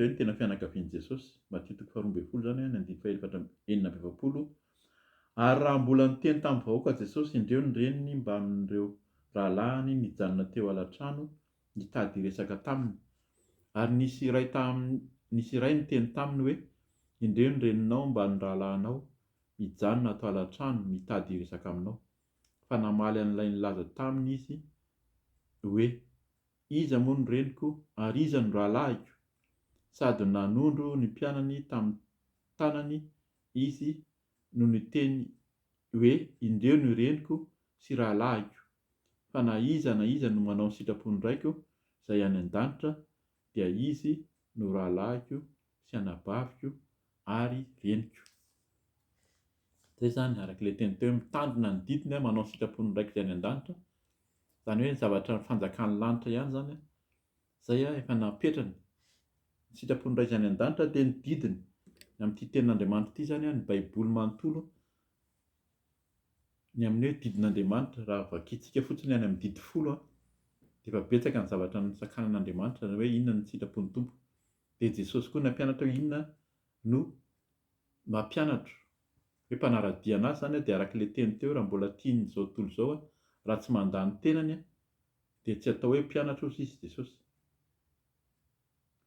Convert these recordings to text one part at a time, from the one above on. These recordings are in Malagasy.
teo ny tena fianakavian'i Jesosy. Matitiko 12 zany ny 470. Ary raha mbola niteny tamin'ny vahoaka Jesosy indreo ny reniny mba amin'ireo rahalahiny nijanona teo alatrano nitady resaka taminy. Ary nisy iray niteny taminy hoe indreo ny reninao mba ny rahalahinao mijanona atao alatrano mitady resaka aminao. Fa namaly an'ilay nilaza taminy izy hoe iza moa ny reniko ary iza ny rahalahiko, sady nanondro ny mpianany tamin'ny tanany izy no niteny hoe indreo ny reniko sy rahalahiko. Fa na iza no manao ny sitrapony raiko izay any an-danitra dia izy no rahalahiko sy anabaviko ary reniko. Zay zany arak'ilay teny teo, mitandrina ny didiny manao ny sitrapony raiko izay any an-danitra. Zany hoe ny zavatra fanjakan'ny lanitra ihany zany zay efa napetrany. Ny sitrapony raiko izay any an-danitra dia ny didiny. Amin'ity tenin'Andriamanitra ity zany ny baiboly manontolo ny amin'ny hoe didin'Andriamanitra, raha vakitsika fotsiny any amin'ny didy 10 dia efa betsaka ny zavatra nisakanan'Andriamanitra hoe inona ny sitrapon'ny Tompo. Dia Jesosy koa nampianatra hoe inona no mampianatra hoe mpanaradiana azy zany dia arak'ilay teny teo, raha mbola tiany izao tontolo izao raha tsy mandany tenany dia tsy atao hoe mpianatra ozy izy Jesosy.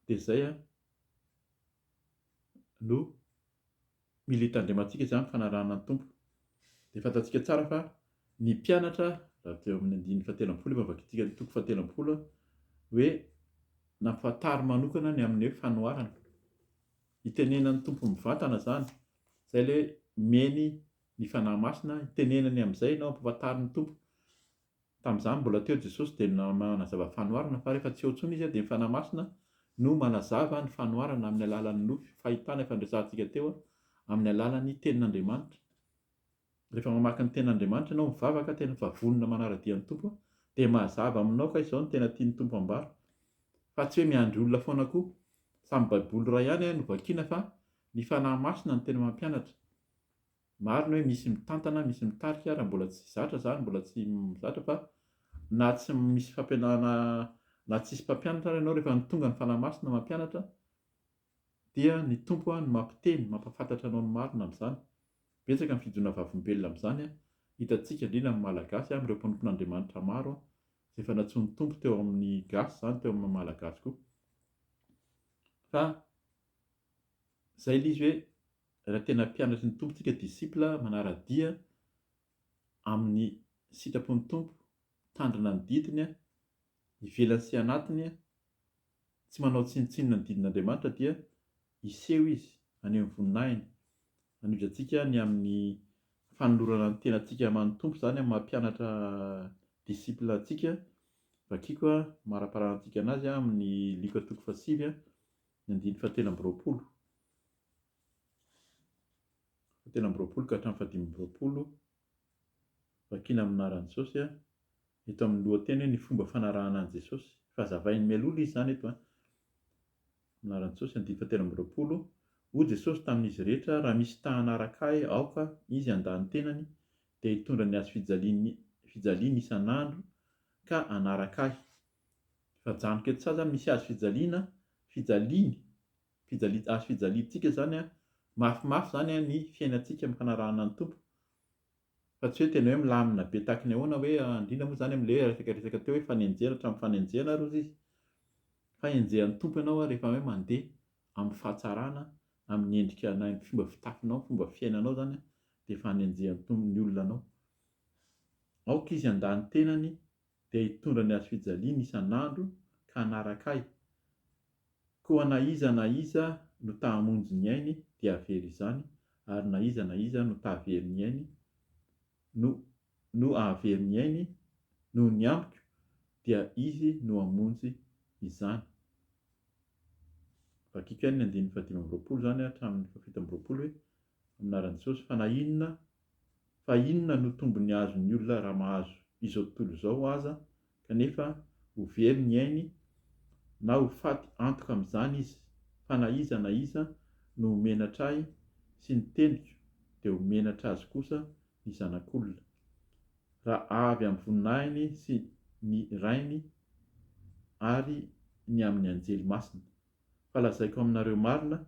Dia zay no mila hitandremantsika izany fanarahana ny Tompo. Dia fantatsika tsara fa ny mpianatra raha teo amin'ny 7:30 efa vakitsika ny 7:30 hoe nampahafantary manokana ny amin'ny hoe fanoharana. Itenenan'ny Tompo mivantana zany. Zay ilay meny ny fanahy masina, itenenany amin'izay no ampahafantary ny Tompo. Tamin'izany mbola teo Jesosy dia manazava fanoharana, fa rehefa tsy eo intsony izy dia ny fanahy masina no manazava ny fanoharana amin'ny alalan'ny fahitana efa niresahantsika teo amin'ny alalan'ny tenin'Andriamanitra. Rehefa mamaky ny tenin'Andriamanitra ianao mivavaka tena vavonina manaradia ny Tompo dia mazava aminao ka izao no tena tian'ny Tompo ambara. Fa tsy hoe miandry olona foana koa. Samy baiboly iray ihany no vakiana fa ny fanahy masina no tena mampianatra. Maro ny hoe misy mitantana, misy mitarika, raha mbola tsy zatra zany, mbola tsy mizatra fa na tsy misy fampianarana, na tsisy mpampianatra ary ianao rehefa tonga ny fanahy masina mampianatra dia ny Tompo no mampiteny, mampahafantatra anao ny marina amin'izany. Betsaka ny fijoina vavolombelona amin'izany hitantsika indrindra amin'ny Malagasy amin'ireo mpampon'Andriamanitra maro izay efa natsoin'ny Tompo teo amin'ny gasy zany, teo amin'ny Malagasy koa. Fa zay ilay izy hoe raha tena mpianatry ny Tompo tsika disipla manaradia amin'ny sitrapon'ny Tompo, tandrina ny didiny, ivelany sy anatiny, tsy manao tsinontsinona ny didin'Andriamanitra dia hiseho izy any amin'ny voninahiny. Anondratsika ny amin'ny fanolorana ny tenantsika manotompo zany mampianatra disipla antsika. Vakiko maraparantsika anazy amin'ny Luka 7:7 ny 7:20 ka hatramin'ny 7:20. Vakina amin'ny anaran'i Jesosy eto amin'ny lohateny hoe ny fomba fanarahana an'i Jesosy. Fazavain'ny mialoha izy zany eto anaran'i Jesosy ny 7:20. Hoy Jesosy tamin'izy rehetra, raha misy ta hanaraka ahy, aoka izy handany tenany dia hitondra ny azy fijaliana isan'andro ka hanaraka ahy. Fajanoko eto tsara zany misy azy fijaliana, azy fijaliantsika zany mafimafy zany ny fiainantsika amin'ny fanarahana ny Tompo. Fa tsy hoe tena hoe milamina be tahaka ny ahoana hoe indrindra moa zany amin'ilay resaka teo hoe fanenjehana hatramin'ny fanenjehana rozy izy. Fa enjehan'ny Tompo ianao rehefa hoe mandeha amin'ny fahatsarana, amin'ny endrika na amin'ny fomba fitafinao, fomba fiainanao zany dia efa hanenjehan'ny Tompo ny olona anao. Aoka izy handany tenany dia hitondra ny azy fijaliana isan'andro ka hanaraka ahy. Koa na iza no ta hamonjy ny ainy dia havery izany, ary na iza no ta havery ny ainy no hahavery ny ainy noho ny ambiko dia izy no hamonjy izany. Vakiko ihany ny 7:20 zany hatramin'ny 7:20 hoe aminaran'i Jesosy, fa inona no tombony azon'ny olona raha mahazo izao tontolo izao aza kanefa ho very ny ainy na ho faty antoka amin'izany izy. Fa na iza no menatra ahy sy ny teniko dia ho menatra azy kosa ny zanak'olona, raha avy amin'ny voninahiny sy ny rainy ary ny amin'ny anjely masina. Fa lazaiko aminareo marina,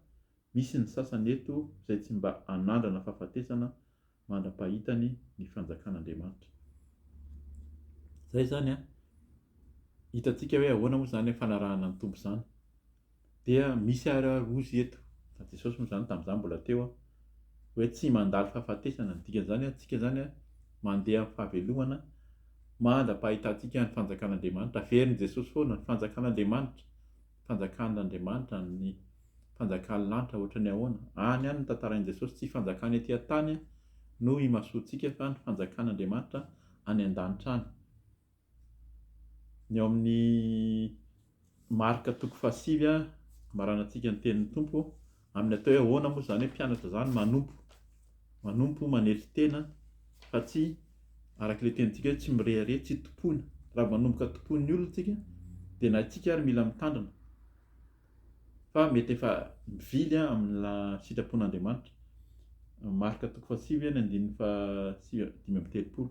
misy ny sasany eto izay tsy mba hanandrana fahafatesana mandra-pahitany ny fanjakan'Andriamanitra. Zay zany hitantsika hoe ahoana moa zany fanarahana ny tompo zany. Dia misy rozy eto. Jesosy moa zany tamin'izany mbola teo hoe tsy mandalo fahafatesana. Ny dikan'izany antsika zany mandeha amin'ny fahavelomana mandra-pahitantsika ny fanjakan'Andriamanitra. Averin'i Jesosy foana ny fanjakan'Andriamanitra. Fanjakan'Andriamanitra ny fanjakany lanitra ohatran'ny ahoana. Any ihany ny tantarain'i Jesosy, tsy fanjakany etỳ an-tany no imasoantsika fa ny fanjakan'Andriamanitra any an-danitra any. Ny ao amin'ny marika 7 maranantsika ny tenin'ny tompo amin'ny atao hoe ahoana moa zany hoe mpianatra zany manompo manetry tena fa tsy arak'ilay tenintsika hoe tsy mirehare, tsy tompona. Raha manomboka tompon'ny olona tsika dia na tsika ary mila mitandrina fa mety efa mivily amin'ny sitrapon'Andriamanitra. Marika 7 ny andininy 5:30.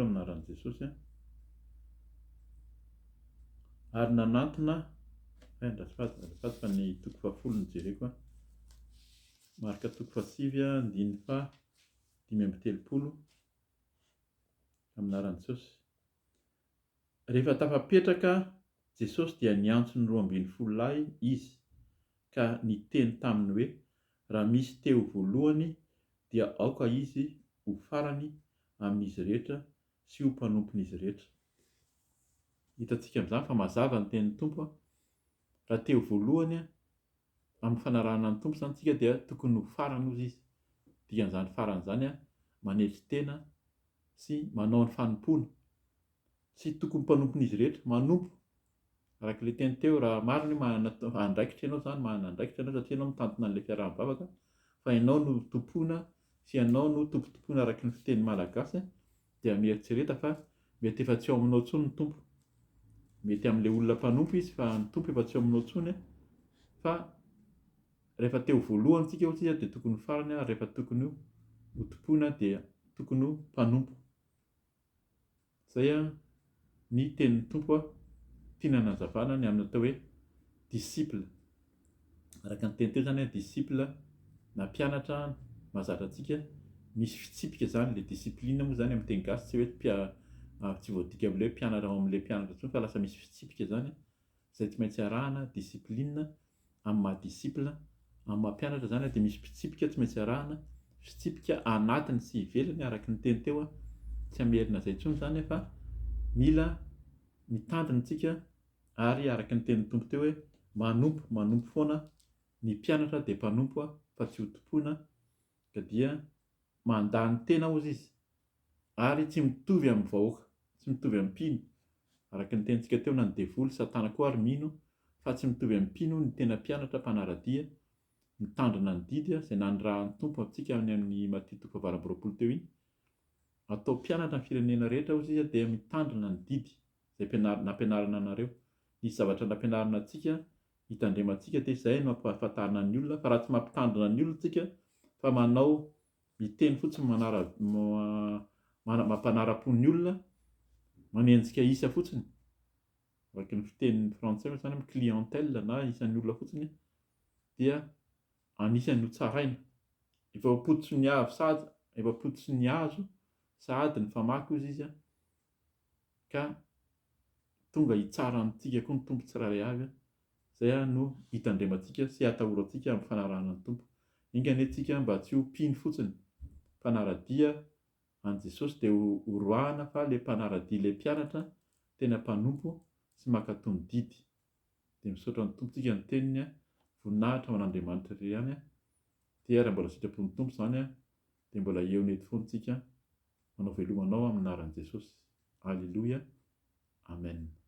Aminaran'i Jesosy ary nanantona andrasafady fa ny 10 ny jereko marika 7 andininy 5:30 aminaran'i Jesosy. Rehefa tafapetraka Jesosy dia niantso ny 12 lahy izy ka niteny taminy hoe raha misy teo voalohany dia aoka izy ho farany amin'izy rehetra sy ho mpanompon'izy rehetra. Hitantsika amin'izany fa mazava ny tenin'ny tompo raha teo voalohany amin'ny fanarahana ny tompo zany tsika dia tokony ho farany ozy izy. Dikan'izany farany zany manetry tena sy manao ny fanompona sy tokony mpanompon'izy rehetra, manompo arak'ilay teny teo. Raha marina hoe andraikitra ianao zany, manandraikitra ianao satria ianao mitantona an'ilay fiaraha-mivavaka fa ianao no tompoina sy ianao no tompotompoina araky ny fiteny malagasy dia mieritsereta fa mety efa tsy ao aminao intsony ny tompo. Mety amin'ilay olona mpanompo izy fa ny tompo efa tsy ao aminao intsony fa rehefa teo voalohany tsika ohatsy dia tokony ho farany, rehefa tokony ho tompoina dia tokony ho mpanompo. Zay ny tenin'ny tompo tiana nazavana ny amin'ny atao hoe disciple. Araka ny teny teo zany disciple na mpianatra mahazatra antsika misy fitsipika zany. Ilay discipline moa zany amin'ny teny gasy tsy hoe tsy voadika amin'ilay hoe mpianatra ao amin'ilay mpianatra intsony fa lasa misy fitsipika zany izay tsy maintsy arahana discipline amin'ny maha-disciple. Amin'ny maha-mpianatra zany dia misy fitsipika tsy maintsy arahana, fitsipika anatiny sy ivelany araka ny teny teo. Tsy amerina izay intsony zany fa mila mitandrina isika ary araka ny tenin'ny tompo teo hoe manompo foana ny mpianatra dia mpanompo fa tsy ho tompoina ka dia mandany tena ozy izy ary tsy mitovy amin'ny vahoaka, tsy mitovy amin'ny mpino. Araka ny tenintsika teo na ny devoly satana koa ary mino fa tsy mitovy amin'ny mpino ny tena mpianatra mpanaradia mitandrina ny didy izay nanirahan'ny tompo antsika amin'ny Matthieu 7:20 teo iny. Atao mpianatra ny firenena rehetra ozy izy dia mitandrina ny didy izay nampianarana anareo. Nisy zavatra nampianarana antsika hitandremantsika dia izay no ampahafantarina ny olona. Fa raha tsy mampitandrina ny olona tsika fa manao miteny fotsiny mampanara-po ny olona, manenjika isa fotsiny araka ny fitenin'ny frantsay moa zany clientèle na isan'ny olona fotsiny dia anisany ho tsaraina. Efa potso ny avy sady efa potso ny hazo sady ny famaky ozy izy ka tonga hitsara antsika koa ny tompo tsiraray avy. Zay no hitandremantsika sy hatahorantsika amin'ny fanarahana ny tompo. Ingany antsika mba tsy ho mpino fotsiny. Mpanaradia an' Jesosy dia ho roahana fa ilay mpanaradia ilay mpianatra tena mpanompo sy mankatony didy. Dia misaotra ny tompontsika ny teniny voninahitra ho an'Andriamanitra irery ihany dia raha mbola sitrapon'ny tompo izany dia mbola eo eto foana isika manao velomanao amin'ny anaran'i Jesosy. Alleluia. Amen.